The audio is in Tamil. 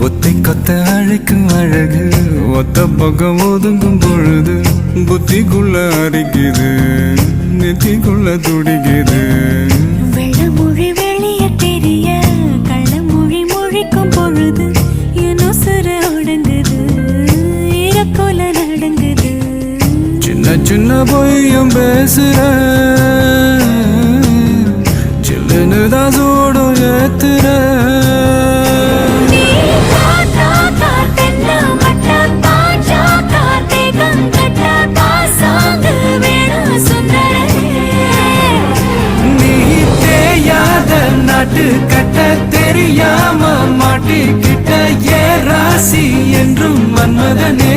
ஒத்தை கொத்த அழைக்கும் அழகு ஒத்த பக்கம் ஒதுங்கும் பொழுது புத்திக்குள்ள அரிக்குது நெத்திக்குள்ள துடிக்குது. வெள்ளமொழி வெளிய தெரிய கள்ளமொழி மொழிக்கும் பொழுது என் உசுறு ஒடுங்குது இறக்கோல நடங்குது. சின்ன சின்ன பொய்யும் பேசுற சில்லுன்னு தான் சூடும் ஏத்துற. நாட்டு கட்ட தெரியாம மாட்டிக்கிட்ட ஏ ராசி என்றும் மன்மதனே.